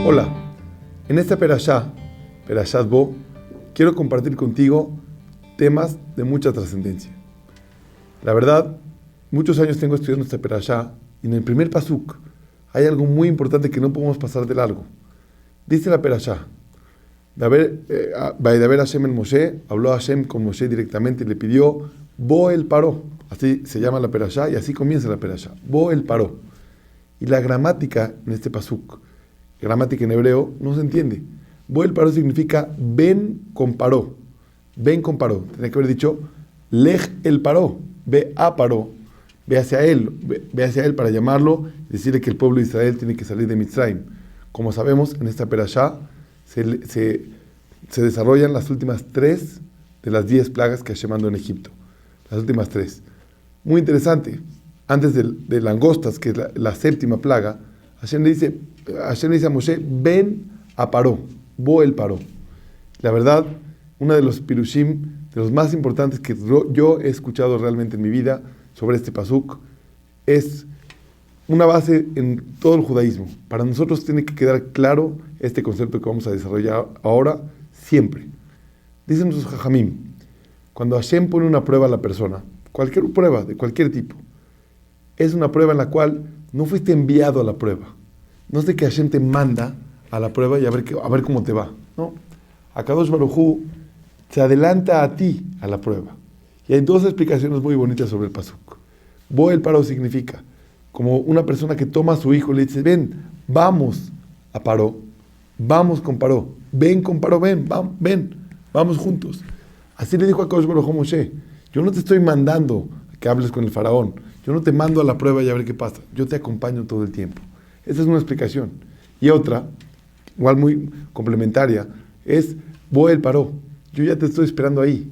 Hola, en esta Perashá, Perashat Bo, quiero compartir contigo temas de mucha trascendencia. La verdad, muchos años tengo estudiando esta Perashá y en el primer pasuk hay algo muy importante que no podemos pasar de largo. Dice la Perashá, Vaidaber Hashem el Moshe, habló Hashem con Moshe directamente y le pidió Bo el Paró, así se llama la Perashá y así comienza la Perashá, Bo el Paró. Y la gramática en este pasuk, gramática en hebreo, no se entiende. Bo el Paró significa ven con Paró. Ven con Paró. Tenía que haber dicho Lej el Paró. Ve a Paró. Ve hacia él. Ve hacia él para llamarlo y decirle que el pueblo de Israel tiene que salir de Mitzrayim. Como sabemos, en esta Perashá se desarrollan las últimas 3 de las 10 plagas que Hashem mandó en Egipto. Las últimas 3. Muy interesante. Antes de langostas, que es la séptima plaga, Hashem le dice a Moshe, ven a Paró, Bo el Paró. La verdad, uno de los pirushim, de los más importantes que yo he escuchado realmente en mi vida sobre este pasuk, es una base en todo el judaísmo. Para nosotros tiene que quedar claro este concepto que vamos a desarrollar ahora, siempre. Dicen los jajamim, cuando Hashem pone una prueba a la persona, cualquier prueba, de cualquier tipo, es una prueba en la cual no fuiste enviado a la prueba. No es de que Hashem te manda a la prueba y a ver cómo te va. No. Akadosh Baruj Hu se adelanta a ti a la prueba. Y hay 2 explicaciones muy bonitas sobre el pasuk. Bo el Paró significa como una persona que toma a su hijo y le dice, ven, vamos a Paró, vamos con Paró, ven con Paró, ven, vamos juntos. Así le dijo a Akadosh Baruj Hu a Moshe, yo no te estoy mandando que hables con el faraón, yo no te mando a la prueba y a ver qué pasa, yo te acompaño todo el tiempo. Esa es una explicación. Y otra, igual muy complementaria, es Bo el Paró. Yo ya te estoy esperando ahí.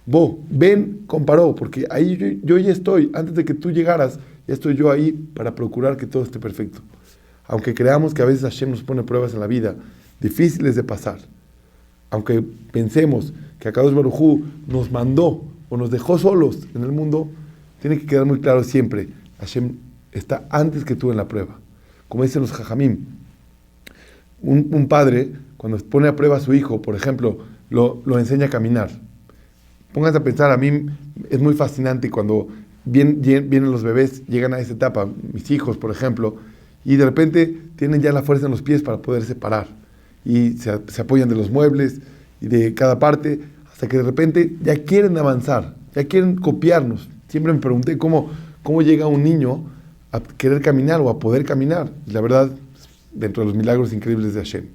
Bo, ven con Paró, porque ahí yo ya estoy. Antes de que tú llegaras, ya estoy yo ahí para procurar que todo esté perfecto. Aunque creamos que a veces Hashem nos pone pruebas en la vida difíciles de pasar, aunque pensemos que Akadosh Baruj Hu nos mandó o nos dejó solos en el mundo, tiene que quedar muy claro siempre, Hashem está antes que tú en la prueba. Como dicen los jajamim, un padre, cuando pone a prueba a su hijo, por ejemplo, lo enseña a caminar. Pónganse a pensar, a mí es muy fascinante cuando vienen los bebés, llegan a esa etapa, mis hijos, por ejemplo, y de repente tienen ya la fuerza en los pies para poderse parar. Y se apoyan de los muebles y de cada parte, hasta que de repente ya quieren avanzar, ya quieren copiarnos. Siempre me pregunté cómo llega un niño a querer caminar o a poder caminar. Y la verdad, dentro de los milagros increíbles de Hashem.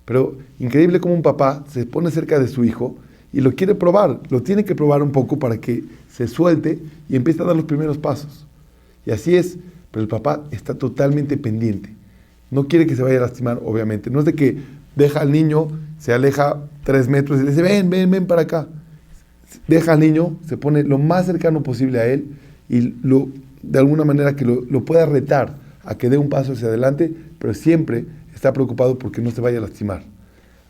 Pero increíble como un papá se pone cerca de su hijo y lo quiere probar, lo tiene que probar un poco para que se suelte y empiece a dar los primeros pasos. Y así es, pero el papá está totalmente pendiente. No quiere que se vaya a lastimar, obviamente. No es de que deja al niño, se aleja 3 metros y le dice, ven para acá. Deja al niño, se pone lo más cercano posible a él y de alguna manera que lo pueda retar a que dé un paso hacia adelante, pero siempre está preocupado porque no se vaya a lastimar.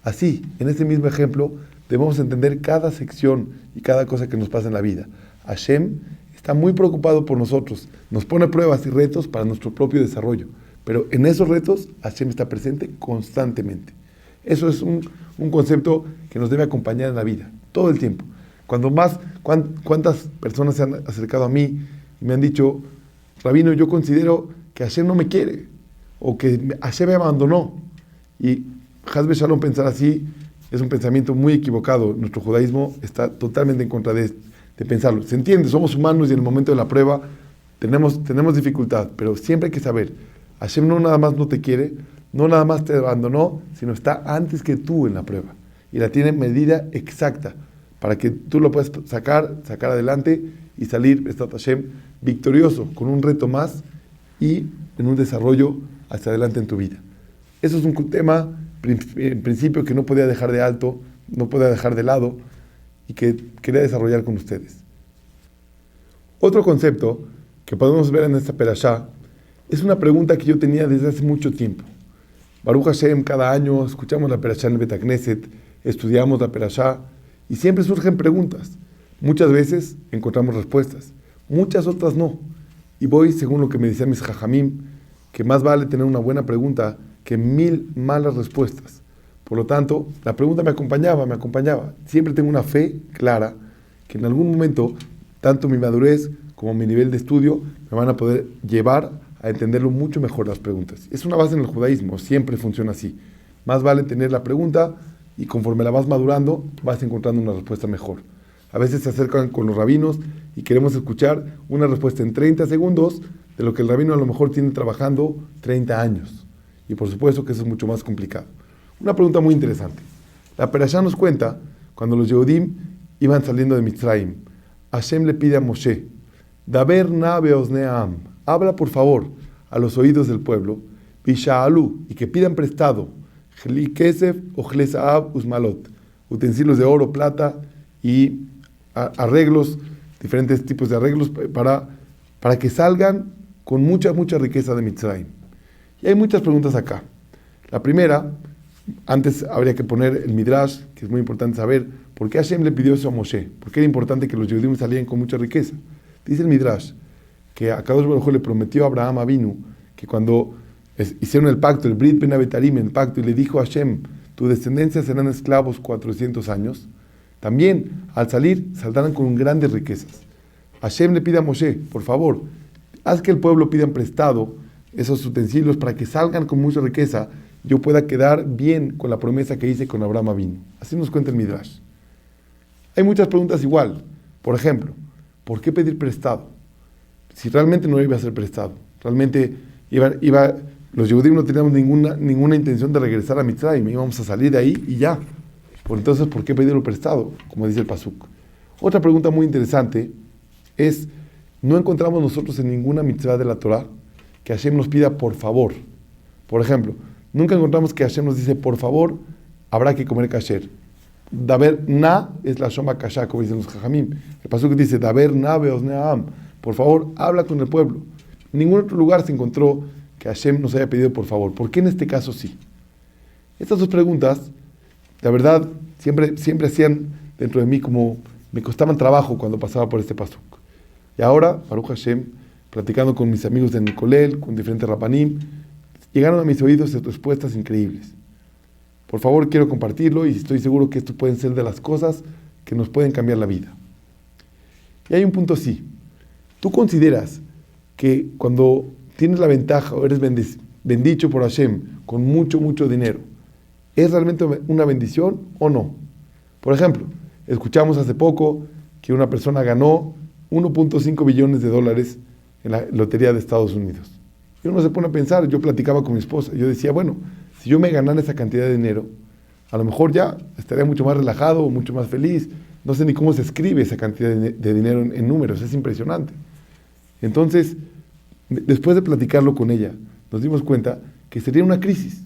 Así, en este mismo ejemplo, debemos entender cada sección y cada cosa que nos pasa en la vida. Hashem está muy preocupado por nosotros, nos pone pruebas y retos para nuestro propio desarrollo, pero en esos retos Hashem está presente constantemente. Eso es un concepto que nos debe acompañar en la vida, todo el tiempo. ¿Cuántas personas se han acercado a mí y me han dicho, Rabino, yo considero que Hashem no me quiere, o que Hashem me abandonó? Y Hazbe Shalom, pensar así es un pensamiento muy equivocado. Nuestro judaísmo está totalmente en contra de pensarlo. Se entiende, somos humanos y en el momento de la prueba tenemos dificultad, pero siempre hay que saber, Hashem no nada más no te quiere, no nada más te abandonó, sino está antes que tú en la prueba. Y la tiene medida exacta, para que tú lo puedas sacar adelante y salir, Besat Hashem, victorioso, con un reto más y en un desarrollo hacia adelante en tu vida. Eso es un tema, en principio, que no podía dejar de alto, no podía dejar de lado y que quería desarrollar con ustedes. Otro concepto que podemos ver en esta perashá es una pregunta que yo tenía desde hace mucho tiempo. Baruch Hashem, cada año escuchamos la perashá en el Bet HaKnesset, estudiamos la perashá y siempre surgen preguntas. Muchas veces encontramos respuestas, muchas otras no. Y voy, según lo que me decían mis jajamim, que más vale tener una buena pregunta que 1000 malas respuestas. Por lo tanto, la pregunta me acompañaba. Siempre tengo una fe clara que en algún momento, tanto mi madurez como mi nivel de estudio me van a poder llevar a entenderlo mucho mejor las preguntas. Es una base en el judaísmo, siempre funciona así. Más vale tener la pregunta y conforme la vas madurando, vas encontrando una respuesta mejor. A veces se acercan con los rabinos y queremos escuchar una respuesta en 30 segundos de lo que el rabino a lo mejor tiene trabajando 30 años. Y por supuesto que eso es mucho más complicado. Una pregunta muy interesante. La Perashá nos cuenta, cuando los Yehudim iban saliendo de Mitzrayim, Hashem le pide a Moshe, Daber na beozneam, habla por favor a los oídos del pueblo, Bisha'alu, y que pidan prestado, Jli kesef o Jle Saab usmalot, utensilios de oro, plata y arreglos, diferentes tipos de arreglos para que salgan con mucha riqueza de Mitzrayim. Y hay muchas preguntas acá. La primera, antes habría que poner el Midrash, que es muy importante saber, ¿por qué Hashem le pidió eso a Moshe? ¿Por qué era importante que los Yehudim salieran con mucha riqueza? Dice el Midrash, que a Kadosh Baruj Hu le prometió a Abraham Avinu, que cuando hicieron el pacto, el Brit Ben Abetarim, el pacto, y le dijo a Hashem, tu descendencia serán esclavos 400 años, también al salir saldrán con grandes riquezas. Hashem le pide a Moshe, por favor, haz que el pueblo pida prestado esos utensilios para que salgan con mucha riqueza, yo pueda quedar bien con la promesa que hice con Abraham Avinu. Así nos cuenta el Midrash. Hay muchas preguntas igual. Por ejemplo, ¿por qué pedir prestado? Si realmente no iba a ser prestado, realmente los Yehudim no teníamos ninguna intención de regresar a Mitzrayim, íbamos a salir de ahí y ya. Entonces, ¿por qué pedirlo prestado? Como dice el Pasuk. Otra pregunta muy interesante es, no encontramos nosotros en ninguna mitzvah de la Torah que Hashem nos pida por favor. Por ejemplo, nunca encontramos que Hashem nos dice, por favor, habrá que comer kasher. Daber na es la shoma kasha, como dicen los jajamim. El pasuk dice, Daber na beozneam. Por favor, habla con el pueblo. En ningún otro lugar se encontró que Hashem nos haya pedido por favor. ¿Por qué en este caso sí? Estas dos preguntas, la verdad, siempre hacían dentro de mí como me costaban trabajo cuando pasaba por este pasuk. Y ahora, Baruch Hashem, platicando con mis amigos de Nicolel, con diferentes rabanim, llegaron a mis oídos respuestas increíbles. Por favor, quiero compartirlo y estoy seguro que esto pueden ser de las cosas que nos pueden cambiar la vida. Y hay un punto sí. ¿Tú consideras que cuando tienes la ventaja o eres bendicho por Hashem con mucho dinero, es realmente una bendición o no? Por ejemplo, escuchamos hace poco que una persona ganó 1.5 billones de dólares en la lotería de Estados Unidos. Y uno se pone a pensar, yo platicaba con mi esposa, yo decía, bueno, si yo me ganara esa cantidad de dinero, a lo mejor ya estaría mucho más relajado, mucho más feliz. No sé ni cómo se escribe esa cantidad de dinero en números, es impresionante. Entonces, después de platicarlo con ella, nos dimos cuenta que sería una crisis.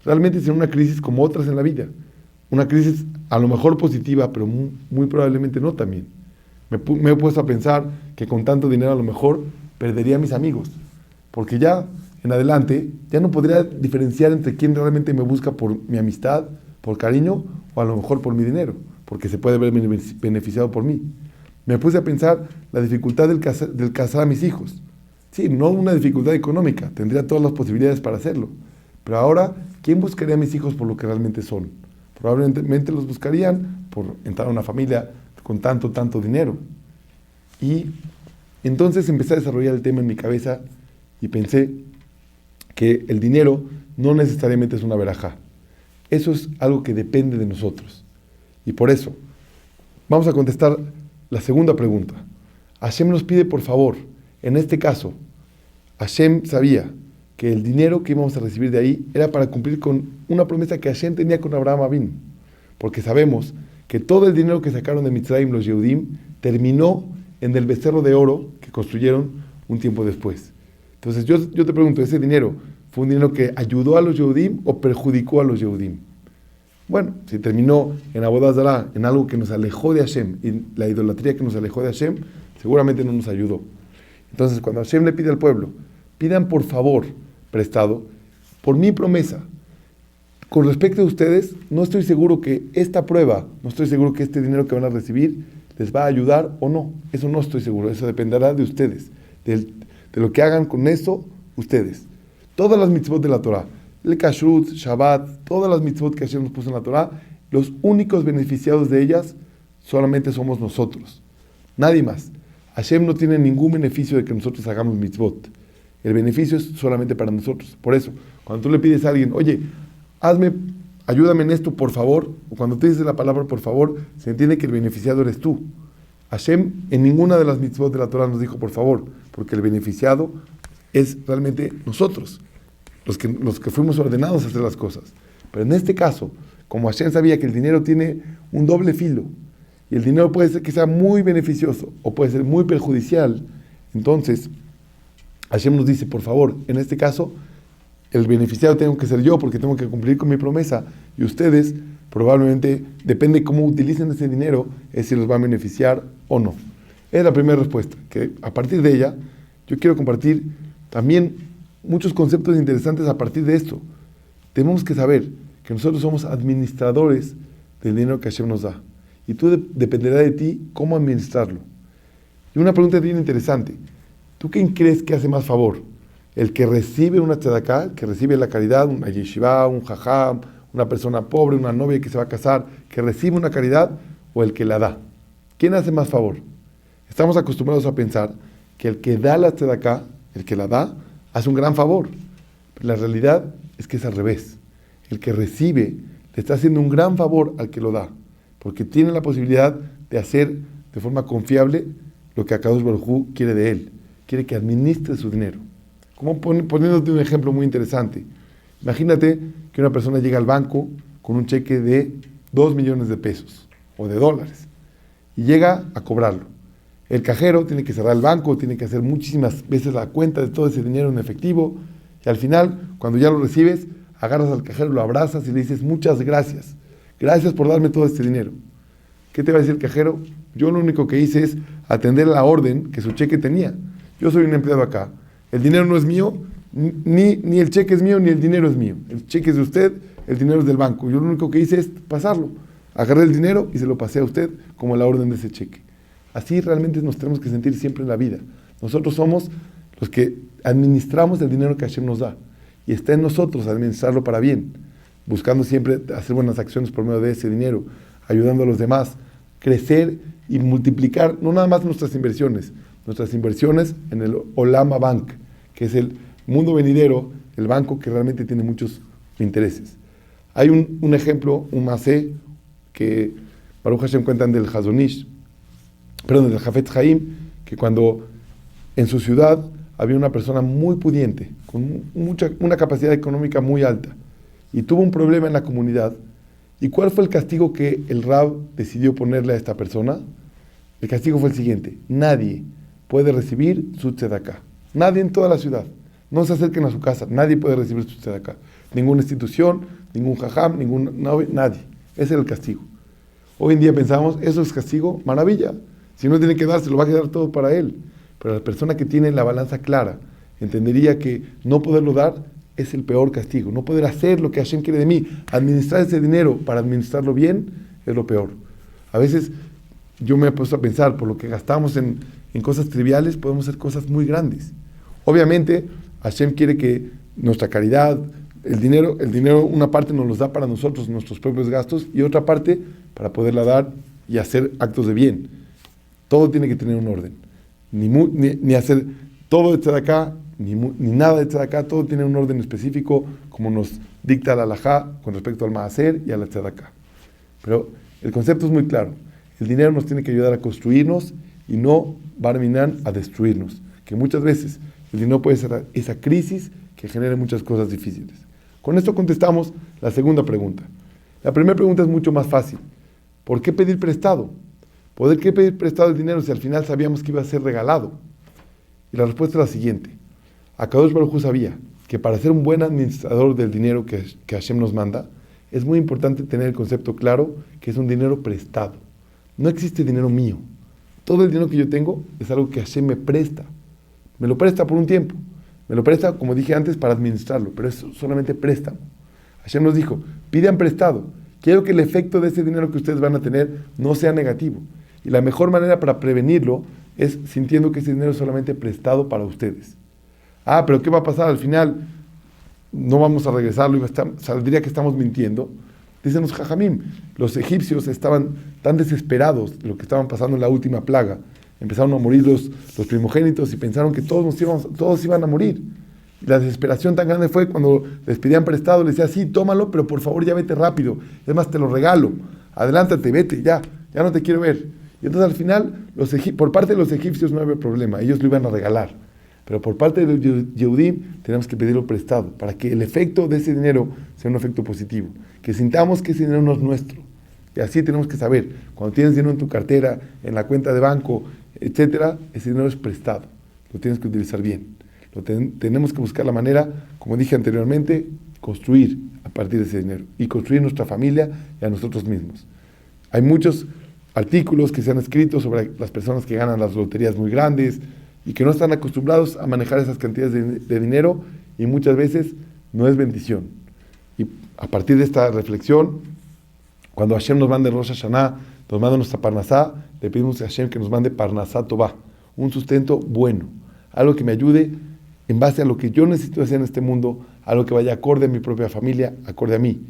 Realmente sería una crisis como otras en la vida. Una crisis a lo mejor positiva, pero muy probablemente no también. Me he puesto a pensar que con tanto dinero a lo mejor perdería a mis amigos. Porque ya en adelante ya no podría diferenciar entre quién realmente me busca por mi amistad, por cariño, o a lo mejor por mi dinero, porque se puede ver beneficiado por mí. Me puse a pensar la dificultad del casar a mis hijos. Sí, no una dificultad económica, tendría todas las posibilidades para hacerlo. Pero ahora, ¿quién buscaría a mis hijos por lo que realmente son? Probablemente los buscarían por entrar a una familia con tanto dinero. Y entonces empecé a desarrollar el tema en mi cabeza y pensé que el dinero no necesariamente es una verajá. Eso es algo que depende de nosotros. Y por eso, vamos a contestar la segunda pregunta. Hashem nos pide por favor. En este caso, Hashem sabía que el dinero que íbamos a recibir de ahí era para cumplir con una promesa que Hashem tenía con Abraham Avinu. Porque sabemos que todo el dinero que sacaron de Mitzrayim los Yehudim terminó en el becerro de oro que construyeron un tiempo después. Entonces yo te pregunto, ¿ese dinero fue un dinero que ayudó a los Yehudim o perjudicó a los Yehudim? Bueno, si terminó en Avodah Zará, en algo que nos alejó de Hashem, y la idolatría que nos alejó de Hashem, seguramente no nos ayudó. Entonces, cuando Hashem le pide al pueblo, pidan por favor prestado, por mi promesa, con respecto a ustedes, no estoy seguro que esta prueba, no estoy seguro que este dinero que van a recibir les va a ayudar o no. Eso no estoy seguro, eso dependerá de ustedes, de lo que hagan con eso ustedes. Todas las mitzvot de la Torah, el kashrut, Shabbat, todas las mitzvot que Hashem nos puso en la Torah, los únicos beneficiados de ellas solamente somos nosotros, nadie más. Hashem no tiene ningún beneficio de que nosotros hagamos mitzvot. El beneficio es solamente para nosotros. Por eso, cuando tú le pides a alguien, oye, ayúdame en esto, por favor, o cuando te dices la palabra por favor, se entiende que el beneficiado eres tú. Hashem en ninguna de las mitzvot de la Torah nos dijo por favor, porque el beneficiado es realmente nosotros, los que fuimos ordenados a hacer las cosas. Pero en este caso, como Hashem sabía que el dinero tiene un doble filo, y el dinero puede ser que sea muy beneficioso, o puede ser muy perjudicial, entonces Hashem nos dice, por favor, en este caso, el beneficiado tengo que ser yo, porque tengo que cumplir con mi promesa, y ustedes probablemente, depende cómo utilicen ese dinero, es si los va a beneficiar o no. Es la primera respuesta, que a partir de ella, yo quiero compartir también muchos conceptos interesantes a partir de esto. Tenemos que saber que nosotros somos administradores del dinero que Hashem nos da, y tú dependerá de ti cómo administrarlo. Y una pregunta bien interesante, ¿tú quién crees que hace más favor? ¿El que recibe una tzedakah, el que recibe la caridad, una yeshiva, un jajam, una persona pobre, una novia que se va a casar, que recibe una caridad, o el que la da? ¿Quién hace más favor? Estamos acostumbrados a pensar que el que da la tzedakah, el que la da, hace un gran favor. Pero la realidad es que es al revés. El que recibe le está haciendo un gran favor al que lo da, porque tiene la posibilidad de hacer de forma confiable lo que Akadosh Baruj Hu quiere de él. Quiere que administre su dinero. Como poniéndote un ejemplo muy interesante. Imagínate que una persona llega al banco con un cheque de 2 millones de pesos o de dólares y llega a cobrarlo. El cajero tiene que cerrar el banco, tiene que hacer muchísimas veces la cuenta de todo ese dinero en efectivo y al final, cuando ya lo recibes, agarras al cajero, lo abrazas y le dices muchas gracias. Gracias por darme todo este dinero. ¿Qué te va a decir el cajero? Yo lo único que hice es atender la orden que su cheque tenía. Yo soy un empleado acá. El dinero no es mío, ni el cheque es mío, ni el dinero es mío. El cheque es de usted, el dinero es del banco. Yo lo único que hice es pasarlo. Agarré el dinero y se lo pasé a usted como la orden de ese cheque. Así realmente nos tenemos que sentir siempre en la vida. Nosotros somos los que administramos el dinero que Hashem nos da. Y está en nosotros administrarlo para bien, buscando siempre hacer buenas acciones por medio de ese dinero, ayudando a los demás, crecer y multiplicar, no nada más nuestras inversiones en el Olam Bank, que es el mundo venidero, el banco que realmente tiene muchos intereses. Hay un ejemplo, un masé, que Baruch Hashem cuentan del del Jafetz Haim, que cuando en su ciudad había una persona muy pudiente, con una capacidad económica muy alta, y tuvo un problema en la comunidad. ¿Y cuál fue el castigo que el Rab decidió ponerle a esta persona? El castigo fue el siguiente: nadie puede recibir su tzedakah. Nadie en toda la ciudad. No se acerquen a su casa. Nadie puede recibir su tzedakah. Ninguna institución, ningún jajam, nadie. Ese era el castigo. Hoy en día pensamos, eso es castigo, maravilla. Si no tiene que dar, se lo va a quedar todo para él. Pero la persona que tiene la balanza clara entendería que no poderlo dar es el peor castigo. No poder hacer lo que Hashem quiere de mí, administrar ese dinero para administrarlo bien, es lo peor. A veces yo me he puesto a pensar, por lo que gastamos en cosas triviales, podemos hacer cosas muy grandes. Obviamente, Hashem quiere que nuestra caridad, el dinero, una parte nos los da para nosotros, nuestros propios gastos, y otra parte para poderla dar y hacer actos de bien. Todo tiene que tener un orden. Ni hacer todo de tzedakah, ni nada de tzedakah, todo tiene un orden específico, como nos dicta la halajá con respecto al maaser y a la tzedakah. Pero el concepto es muy claro. El dinero nos tiene que ayudar a construirnos y no barminan a destruirnos. Que muchas veces el dinero puede ser esa crisis que genera muchas cosas difíciles. Con esto contestamos la segunda pregunta. La primera pregunta es mucho más fácil. ¿Por qué pedir prestado? ¿Por qué pedir prestado el dinero si al final sabíamos que iba a ser regalado? Y la respuesta es la siguiente. Akadosh Baruj Hu sabía que para ser un buen administrador del dinero que Hashem nos manda, es muy importante tener el concepto claro que es un dinero prestado. No existe dinero mío. Todo el dinero que yo tengo es algo que Hashem me presta. Me lo presta por un tiempo. Me lo presta, como dije antes, para administrarlo, pero es solamente préstamo. Hashem nos dijo, pidan prestado. Quiero que el efecto de ese dinero que ustedes van a tener no sea negativo. Y la mejor manera para prevenirlo es sintiendo que ese dinero es solamente prestado para ustedes. Pero ¿qué va a pasar? Al final no vamos a regresarlo y saldría que estamos mintiendo. Dicen los jajamim, los egipcios estaban tan desesperados de lo que estaban pasando en la última plaga. Empezaron a morir los primogénitos y pensaron que todos iban a morir. Y la desesperación tan grande fue cuando les pedían prestado, les decía, sí, tómalo, pero por favor ya vete rápido. Es más, te lo regalo. Adelántate, vete, ya no te quiero ver. Y entonces al final, por parte de los egipcios no había problema, ellos lo iban a regalar. Pero por parte de los Yehudim tenemos que pedirlo prestado para que el efecto de ese dinero sea un efecto positivo. Que sintamos que ese dinero no es nuestro. Y así tenemos que saber, cuando tienes dinero en tu cartera, en la cuenta de banco, etcétera, ese dinero es prestado. Lo tienes que utilizar bien. Tenemos que buscar la manera, como dije anteriormente, construir a partir de ese dinero. Y construir nuestra familia y a nosotros mismos. Hay muchos artículos que se han escrito sobre las personas que ganan las loterías muy grandes y que no están acostumbrados a manejar esas cantidades de dinero y muchas veces no es bendición. Y a partir de esta reflexión, cuando Hashem nos mande Rosh Hashanah, nos manda nuestra Parnasá, le pedimos a Hashem que nos mande Parnasá Tová, un sustento bueno, algo que me ayude en base a lo que yo necesito hacer en este mundo, algo que vaya acorde a mi propia familia, acorde a mí.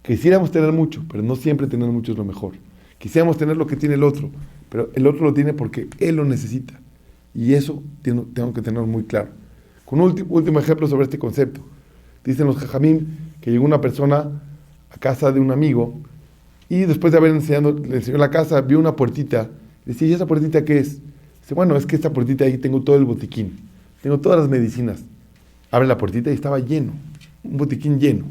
Quisiéramos tener mucho, pero no siempre tener mucho es lo mejor. Quisiéramos tener lo que tiene el otro, pero el otro lo tiene porque él lo necesita. Y eso tengo que tener muy claro. Con un último ejemplo sobre este concepto. Dicen los jajamim que llegó una persona a casa de un amigo y después de le enseñó la casa, vio una puertita. Le decía, ¿y esa puertita qué es? Dice, bueno, es que esta puertita ahí tengo todo el botiquín. Tengo todas las medicinas. Abre la puertita y estaba lleno. Un botiquín lleno.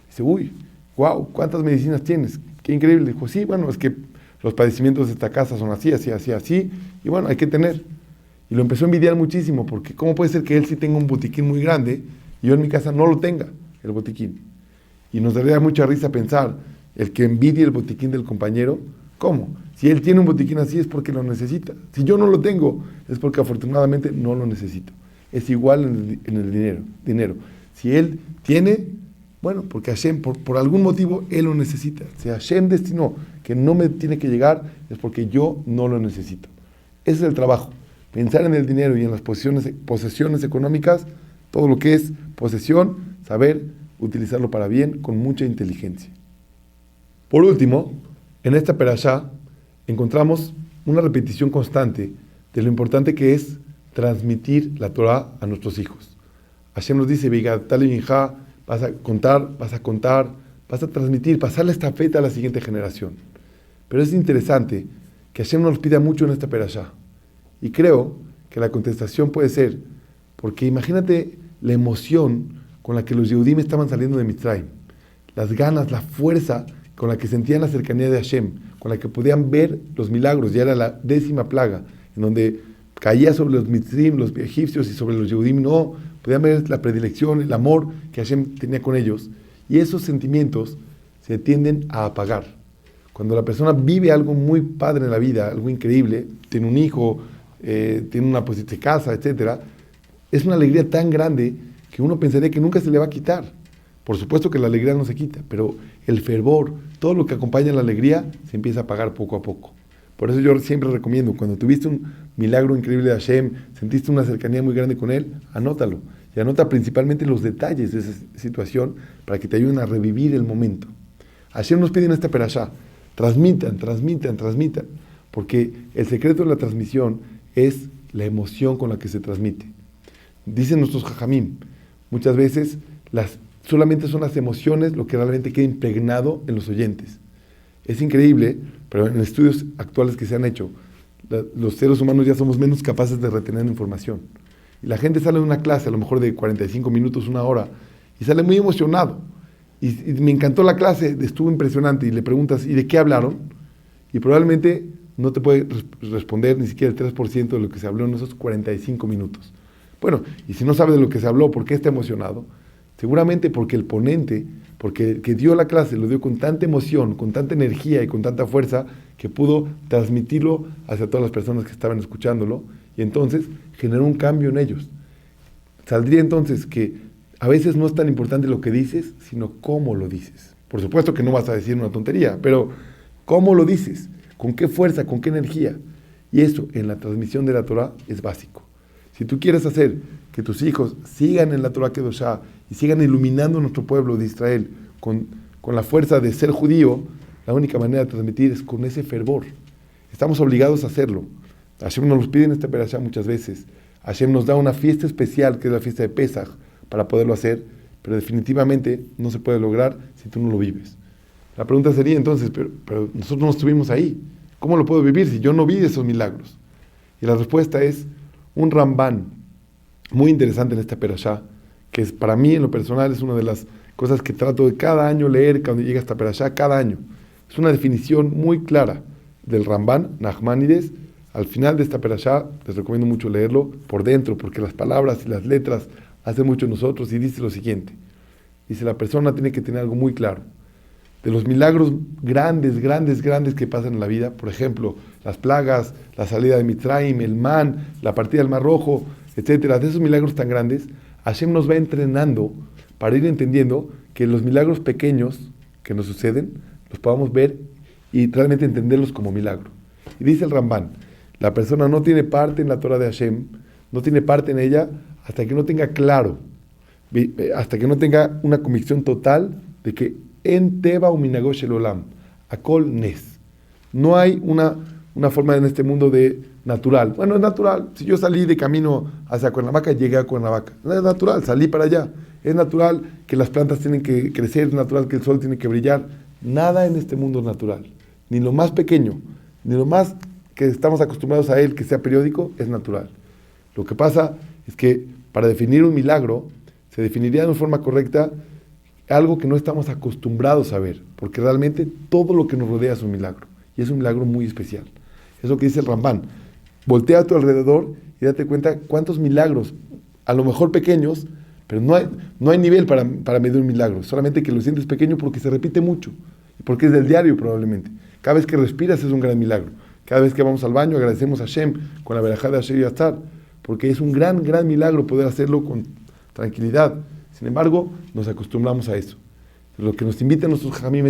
Dice, uy, wow, ¿cuántas medicinas tienes? Qué increíble. Dijo, sí, bueno, es que los padecimientos de esta casa son así, así, así, así. Y bueno, hay que tener. Y lo empezó a envidiar muchísimo, porque ¿cómo puede ser que él sí tenga un botiquín muy grande y yo en mi casa no lo tenga, el botiquín? Y nos daría mucha risa pensar, el que envidie el botiquín del compañero, ¿cómo? Si él tiene un botiquín así es porque lo necesita. Si yo no lo tengo, es porque afortunadamente no lo necesito. Es igual en el dinero. Si él tiene, bueno, porque Hashem, por algún motivo, él lo necesita. Si Hashem destinó que no me tiene que llegar, es porque yo no lo necesito. Ese es el trabajo. Pensar en el dinero y en las posesiones económicas, todo lo que es posesión, saber utilizarlo para bien con mucha inteligencia. Por último, en esta perashá encontramos una repetición constante de lo importante que es transmitir la Torah a nuestros hijos. Hashem nos dice, vas a contar, vas a transmitir, pasar la estafeta a la siguiente generación. Pero es interesante que Hashem nos pida mucho en esta perashá. Y creo que la contestación puede ser, porque imagínate la emoción con la que los Yehudim estaban saliendo de Mitzrayim, las ganas, la fuerza con la que sentían la cercanía de Hashem, con la que podían ver los milagros, ya era la 10ª plaga, en donde caía sobre los Mitzrim, los egipcios, y sobre los Yehudim no, podían ver la predilección, el amor que Hashem tenía con ellos, y esos sentimientos se tienden a apagar. Cuando la persona vive algo muy padre en la vida, algo increíble, tiene un hijo, tiene una posible casa, etc., es una alegría tan grande que uno pensaría que nunca se le va a quitar. Por supuesto que la alegría no se quita, pero el fervor, todo lo que acompaña la alegría, se empieza a apagar poco a poco. Por eso yo siempre recomiendo, cuando tuviste un milagro increíble de Hashem, sentiste una cercanía muy grande con Él, anótalo. Y anota principalmente los detalles de esa situación para que te ayuden a revivir el momento. Hashem nos pide en esta perashá, transmitan, porque el secreto de la transmisión es la emoción con la que se transmite. Dicen nuestros jajamim, muchas veces solamente son las emociones lo que realmente queda impregnado en los oyentes. Es increíble, pero en estudios actuales que se han hecho, los seres humanos ya somos menos capaces de retener información. Y la gente sale de una clase, a lo mejor de 45 minutos, 1 hora, y sale muy emocionado. Y me encantó la clase, estuvo impresionante, y le preguntas, ¿y de qué hablaron? Y probablemente no te puede responder ni siquiera el 3% de lo que se habló en esos 45 minutos. Bueno, y si no sabe de lo que se habló, ¿por qué está emocionado? Seguramente porque el ponente, porque el que dio la clase, lo dio con tanta emoción, con tanta energía y con tanta fuerza, que pudo transmitirlo hacia todas las personas que estaban escuchándolo, y entonces generó un cambio en ellos. Saldría entonces que a veces no es tan importante lo que dices, sino cómo lo dices. Por supuesto que no vas a decir una tontería, pero cómo lo dices, con qué fuerza, con qué energía. Y eso en la transmisión de la Torah es básico. Si tú quieres hacer que tus hijos sigan en la Torah Kedoshá y sigan iluminando nuestro pueblo de Israel con la fuerza de ser judío, la única manera de transmitir es con ese fervor. Estamos obligados a hacerlo. Hashem nos lo pide en esta perashá muchas veces. Hashem nos da una fiesta especial, que es la fiesta de Pesaj, para poderlo hacer, pero definitivamente no se puede lograr si tú no lo vives. La pregunta sería entonces, pero nosotros no estuvimos ahí. ¿Cómo lo puedo vivir si yo no vi esos milagros? Y la respuesta es un Rambán muy interesante en esta perashá, que es, para mí en lo personal es una de las cosas que trato de cada año leer cuando llega esta perashá, cada año. Es una definición muy clara del Rambán, Nachmanides. Al final de esta perashá, les recomiendo mucho leerlo por dentro, porque las palabras y las letras hacen mucho en nosotros, y dice lo siguiente. Dice, la persona tiene que tener algo muy claro. De los milagros grandes que pasan en la vida, por ejemplo, las plagas, la salida de Mitzrayim, el man, la partida del Mar Rojo, etcétera, de esos milagros tan grandes, Hashem nos va entrenando para ir entendiendo que los milagros pequeños que nos suceden, los podamos ver y realmente entenderlos como milagro. Y dice el Rambán, la persona no tiene parte en la Torah de Hashem, no tiene parte en ella hasta que no tenga claro, hasta que no tenga una convicción total de que en Teba Uminagosh el Olam, Akol Nes. No hay una forma en este mundo de natural. Bueno, es natural. Si yo salí de camino hacia Cuernavaca, llegué a Cuernavaca. No es natural, salí para allá. Es natural que las plantas tienen que crecer, es natural que el sol tiene que brillar. Nada en este mundo es natural. Ni lo más pequeño, ni lo más que estamos acostumbrados a él, que sea periódico, es natural. Lo que pasa es que para definir un milagro, se definiría de una forma correcta algo que no estamos acostumbrados a ver, porque realmente todo lo que nos rodea es un milagro, y es un milagro muy especial. Es lo que dice el Rambán. Voltea a tu alrededor y date cuenta cuántos milagros, a lo mejor pequeños, pero no hay nivel para medir un milagro, solamente que lo sientes pequeño porque se repite mucho, y porque es del diario probablemente. Cada vez que respiras es un gran milagro. Cada vez que vamos al baño agradecemos a Hashem con la verajá de Asher Yatzar, porque es un gran milagro poder hacerlo con tranquilidad. Sin embargo, nos acostumbramos a eso. Lo que nos invitan nuestros jamim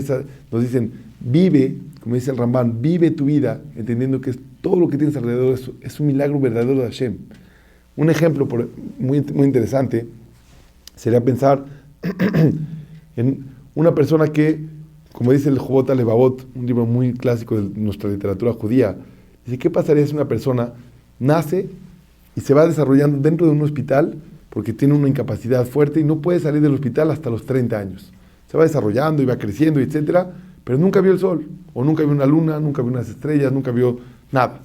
nos dicen, vive, como dice el Rambán, vive tu vida, entendiendo que todo lo que tienes alrededor es un milagro verdadero de Hashem. Un ejemplo muy interesante sería pensar en una persona que, como dice el Jobot Alevavot, un libro muy clásico de nuestra literatura judía, dice, ¿qué pasaría si una persona nace y se va desarrollando dentro de un hospital porque tiene una incapacidad fuerte y no puede salir del hospital hasta los 30 años? Se va desarrollando y va creciendo, etcétera, pero nunca vio el sol, o nunca vio una luna, nunca vio unas estrellas, nunca vio nada.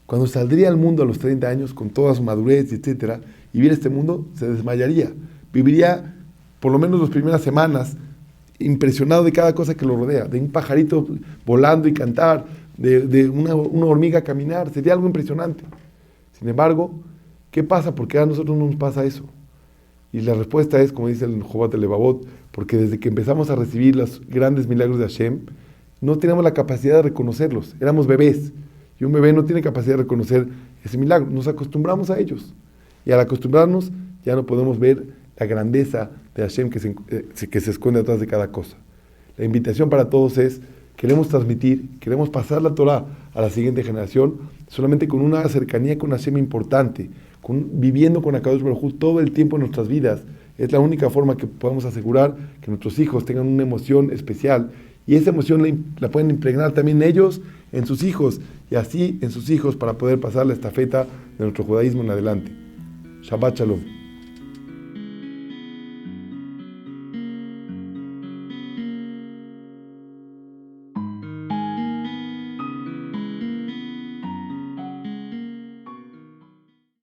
Cuando saldría al mundo a los 30 años, con toda su madurez, etcétera, y viera este mundo, se desmayaría. Viviría, por lo menos las primeras semanas, impresionado de cada cosa que lo rodea, de un pajarito volando y cantar, de una hormiga caminar, sería algo impresionante. Sin embargo, ¿qué pasa? ¿Por qué a nosotros no nos pasa eso? Y la respuesta es, como dice el Jobot Alevavot, porque desde que empezamos a recibir los grandes milagros de Hashem, no teníamos la capacidad de reconocerlos, éramos bebés, y un bebé no tiene capacidad de reconocer ese milagro, nos acostumbramos a ellos, y al acostumbrarnos ya no podemos ver la grandeza de Hashem que se esconde atrás de cada cosa. La invitación para todos es, queremos transmitir, queremos pasar la Torah a la siguiente generación, solamente con una cercanía con Hashem importante, viviendo con Akadosh Baruj Hu todo el tiempo en nuestras vidas. Es la única forma que podemos asegurar que nuestros hijos tengan una emoción especial, y esa emoción la pueden impregnar también ellos en sus hijos, y así en sus hijos, para poder pasar la estafeta de nuestro judaísmo en adelante. Shabbat Shalom.